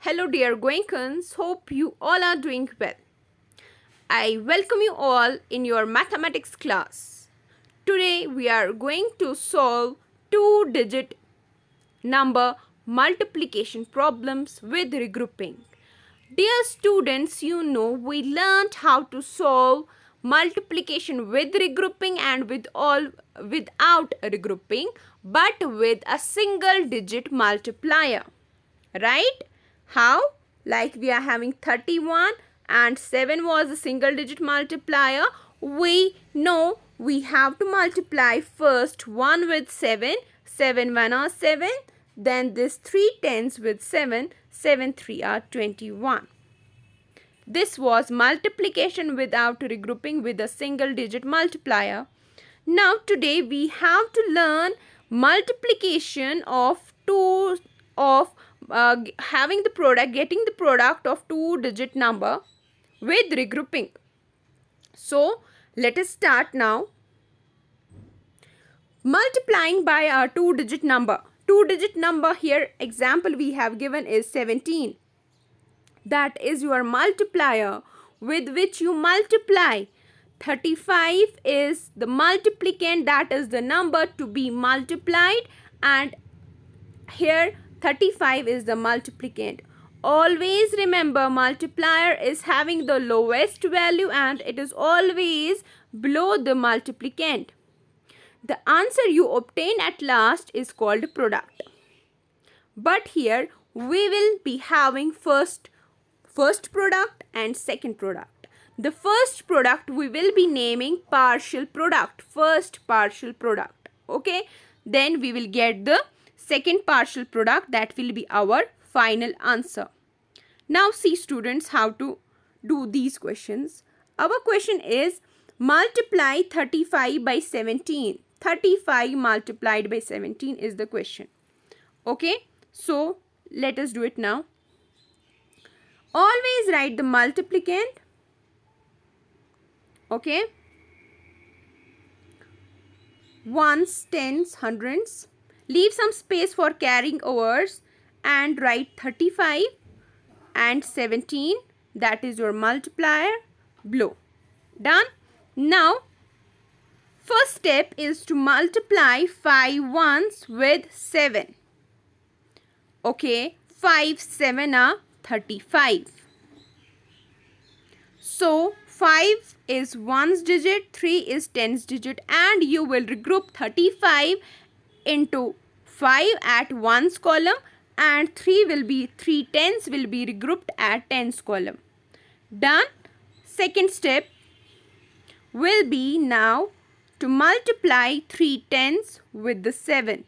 Hello, dear Goenkans. Hope you all are doing well. I welcome you all in your mathematics class. Today we are going to solve two-digit number multiplication problems with regrouping. Dear students, you know we learned how to solve multiplication with regrouping and without regrouping, but with a single digit multiplier. Right? How? Like we are having 31 and 7 was a single digit multiplier. We know we have to multiply first 1 with 7. 7 1 are 7. Then this 3 tens with 7. 7 3 are 21. This was multiplication without regrouping with a single digit multiplier. Now today we have to learn multiplication of getting the product of two-digit number with regrouping. So let us start now. Multiplying by a two-digit number. Two-digit number here example we have given is 17. That is your multiplier with which you multiply. 35 is the multiplicand, that is the number to be multiplied, and here 35 is the multiplicand. Always remember multiplier is having the lowest value and it is always below the multiplicand. The answer you obtain at last is called product. But here we will be having first product and second product. The first product we will be naming partial product, first partial product. Okay, then we will get the second partial product, that will be our final answer. Now see students how to do these questions. Our question is multiply 35 by 17. 35 multiplied by 17 is the question. Okay, so let us do it now. Always write the multiplicand. Okay, ones, tens, hundreds. Leave some space for carrying overs and write 35 and 17. That is your multiplier below. Done. Now, first step is to multiply 5 ones with 7. Okay, 5 7 are 35. So 5 is ones digit, 3 is tens digit, and you will regroup 35 into 5 at ones column and 3 tens will be regrouped at tens column. Done. Second step will be now to multiply 3 tens with the 7.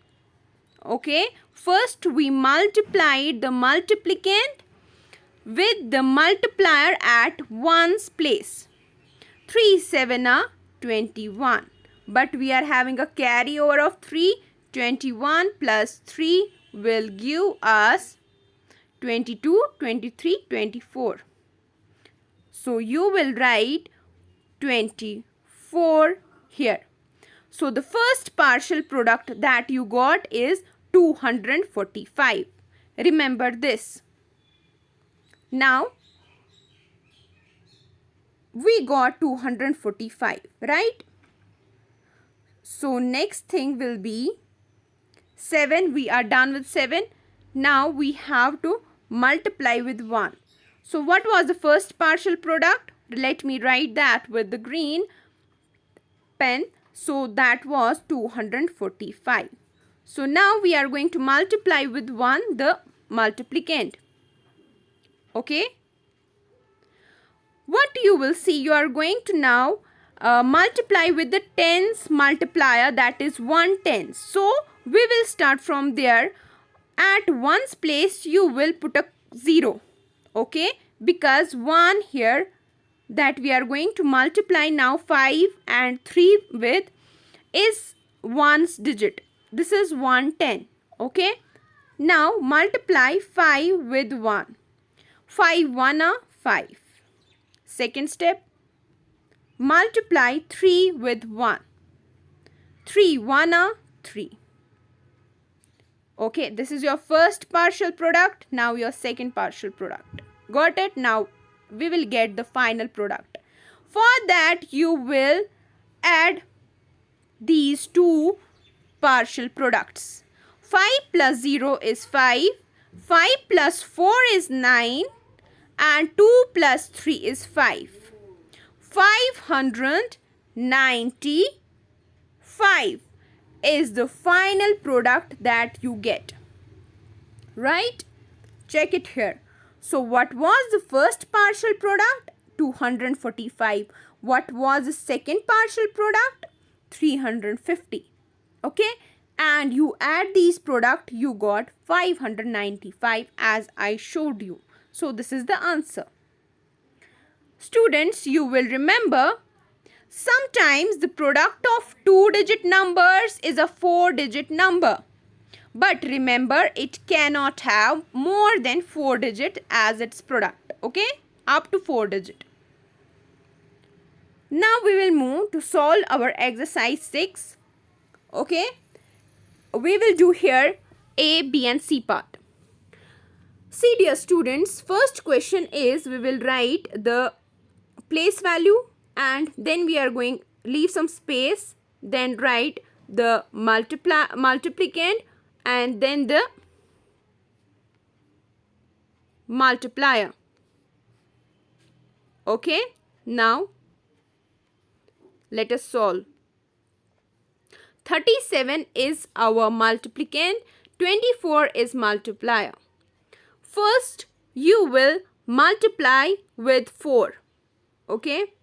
Okay, first we multiplied the multiplicand with the multiplier at ones place. 3 7 are 21. But we are having a carryover of 3. 21 plus 3 will give us 22, 23, 24. So you will write 24 here. So the first partial product that you got is 245. Remember this. Now we got 245, right? So next thing will be 7. We are done with 7. Now we have to multiply with 1. So what was the first partial product? Let me write that with the green pen. So that was 245. So now we are going to multiply with 1 the multiplicand. Okay. What you will see, you are going to now multiply with the tens multiplier, that is 1 tens. So we will start from there. At ones place you will put a 0. Okay, because 1 here that we are going to multiply now 5 and 3 with is ones digit. This is 110. Okay, now multiply 5 with 1. 5 1 are 5. Second step, multiply 3 with 1. 3 1 are 3. Okay, this is your first partial product, now your second partial product. Got it? Now we will get the final product. For that you will add these two partial products. 5 plus 0 is 5, 5 plus 4 is 9, and 2 plus 3 is 5. 595 is the final product that you get. Right? Check it here. So what was the first partial product? 245. What was the second partial product? 350. Okay? And you add these product, you got 595 as I showed you. So this is the answer. Students, you will remember, sometimes the product of 2-digit numbers is a 4-digit number. But remember, it cannot have more than 4 digit as its product. Okay? Up to 4 digit. Now we will move to solve our exercise 6. Okay? We will do here A, B and C part. See dear students, first question is we will write the place value and then we are going leave some space, then write the multiplicand and then the multiplier. Okay, now let us solve. 37 is our multiplicand, 24 is multiplier. First you will multiply with 4. Okay,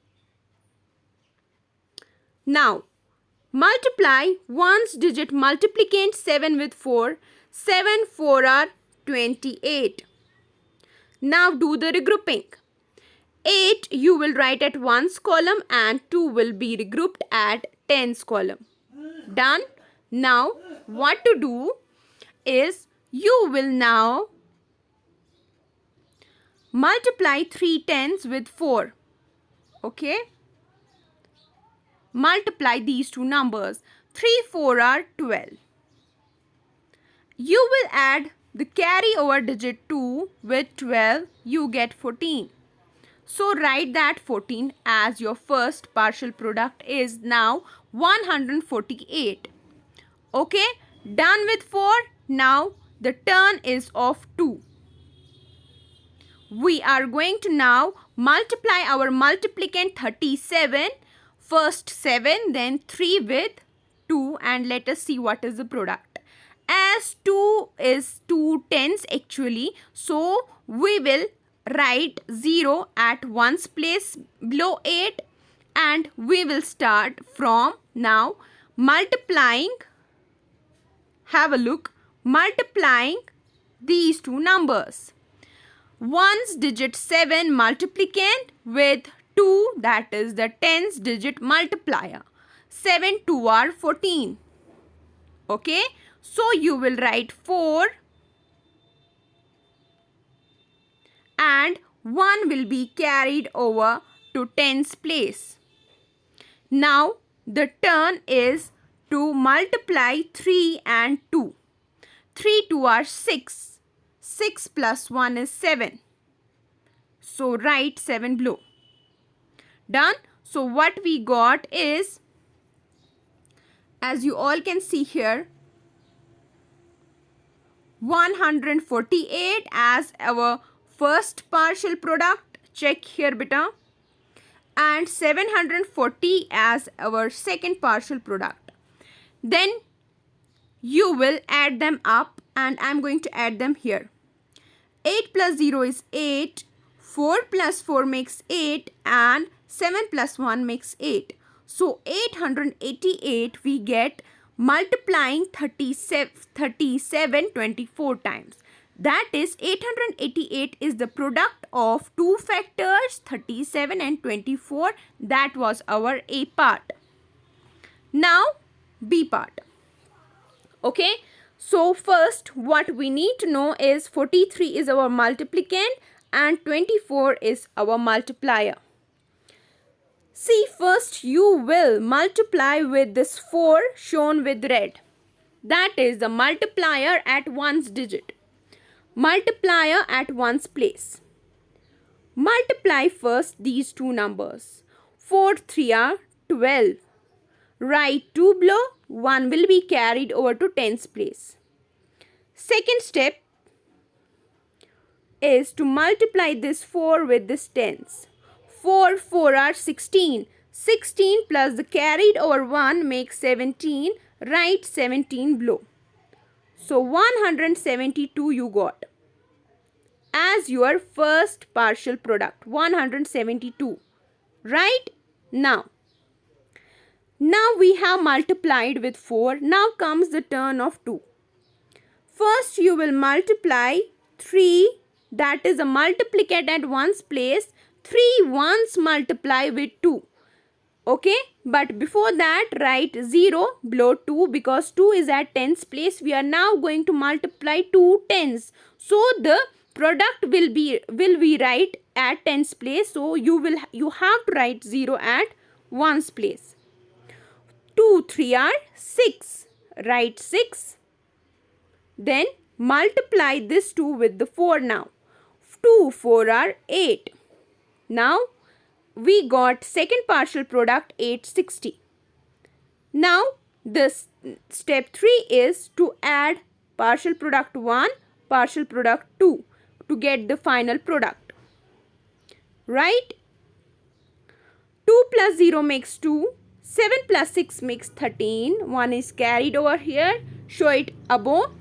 now multiply one's digit multiplicand 7 with 4. 7 4 are 28. Now do the regrouping. 8 you will write at 1's column and 2 will be regrouped at 10's column. Done. Now what to do is you will now multiply 3 10s with 4. Okay. Multiply these two numbers. 3 4 are 12. You will add the carryover digit 2 with 12. You get 14. So write that 14 as your first partial product is now 148. Okay. Done with 4. Now the turn is of 2. We are going to now multiply our multiplicand 37. First 7, then 3 with 2 and let us see what is the product. As 2 is 2 tens actually, so we will write 0 at 1's place below 8 and we will start from now multiplying. Have a look. Multiplying these two numbers. 1's digit 7 multiplicand with 2, that is the 10's digit multiplier. 7 2 are 14. Okay. So you will write 4 and 1 will be carried over to 10's place. Now the turn is to multiply 3 and 2. 3 2 are 6. 6 plus 1 is 7. So write 7 below. Done. So what we got is, as you all can see here, 148 as our first partial product. Check here beta. And 740 as our second partial product. Then you will add them up and I am going to add them here. 8 plus 0 is 8. 4 plus 4 makes 8 and 7 plus 1 makes 8. So 888 we get multiplying 37 24 times. That is 888 is the product of two factors 37 and 24. That was our A part. Now B part. Okay. So first what we need to know is 43 is our multiplicand and 24 is our multiplier. See, first you will multiply with this 4 shown with red. that is the multiplier at one's digit. Multiplier at one's place. Multiply first these two numbers. 4 3 are 12. Write 2 below, 1 will be carried over to tens place. Second step is to multiply this 4 with this tens. 4 4 are 16. 16 plus the carried over 1 makes 17. Write 17 below. So 172 you got as your first partial product. 172. Right? Now we have multiplied with 4. Now comes the turn of 2. First you will multiply 3, that is a multiplicate at one's place. 3 once multiply with 2. Okay, but before that write 0 below 2 because 2 is at tens place. We are now going to multiply 2 tens. So the product will be right at tens place. So you have to write 0 at ones place. 2 3 are 6. Write 6. Then multiply this 2 with the 4 now. 2 4 are 8. Now we got second partial product 860. Now this step 3 is to add partial product 1, partial product 2 to get the final product. Right? 2 plus 0 makes 2. 7 plus 6 makes 13. 1 is carried over here. Show it above.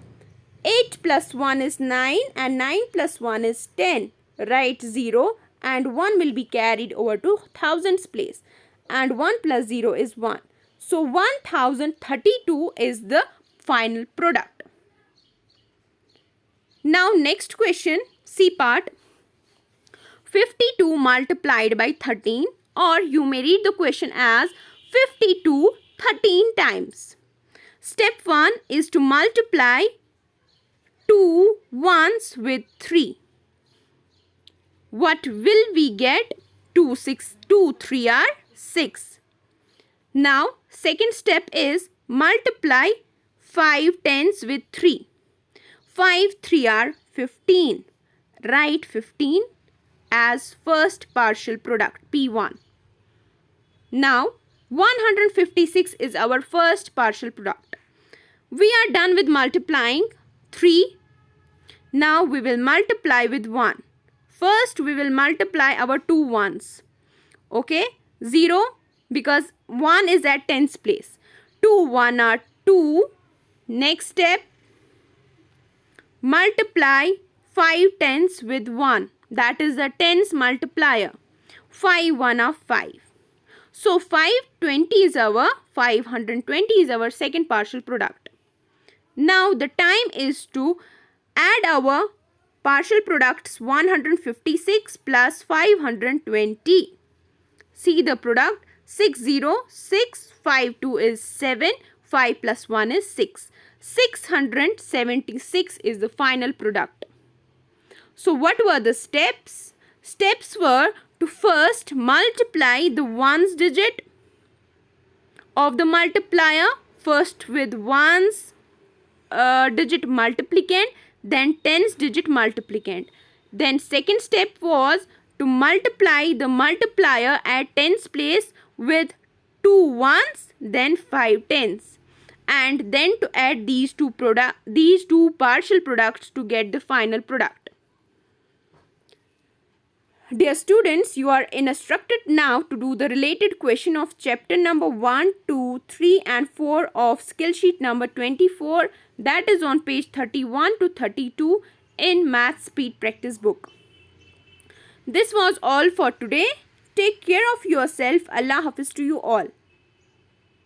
8 plus 1 is 9 and 9 plus 1 is 10. Write 0 and 1 will be carried over to thousands place. And 1 plus 0 is 1. So 1032 is the final product. Now next question, C part. 52 multiplied by 13, or you may read the question as 52 13 times. Step 1 is to multiply 2 ones with 3. What will we get? 2 3 are 6. Now second step is multiply 5 tens with 3. 5 3 are 15. Write 15 as first partial product P1. Now 156 is our first partial product. We are done with multiplying 3. Now we will multiply with 1. First we will multiply our 2 ones. Okay, 0 because 1 is at tens place. 2 1 are 2. Next step, multiply 5 tens with 1. That is the tens multiplier. 5 1 are 5. So 520 is our 520 is our second partial product. Now the time is to add our partial products 156 plus 520. See the product 60652 is 7. 5 plus 1 is 6. 676 is the final product. So what were the steps? Steps were to first multiply the ones digit of the multiplier, first with ones digit multiplicand, then tens digit multiplicand. Then second step was to multiply the multiplier at tens place with 2 ones, then 5 tens, and then to add these two partial products to get the final product. Dear students, you are instructed now to do the related question of chapter number 1, 2, 3 and 4 of skill sheet number 24, that is on page 31 to 32 in Math Speed Practice book. This was all for today. Take care of yourself. Allah Hafiz to you all.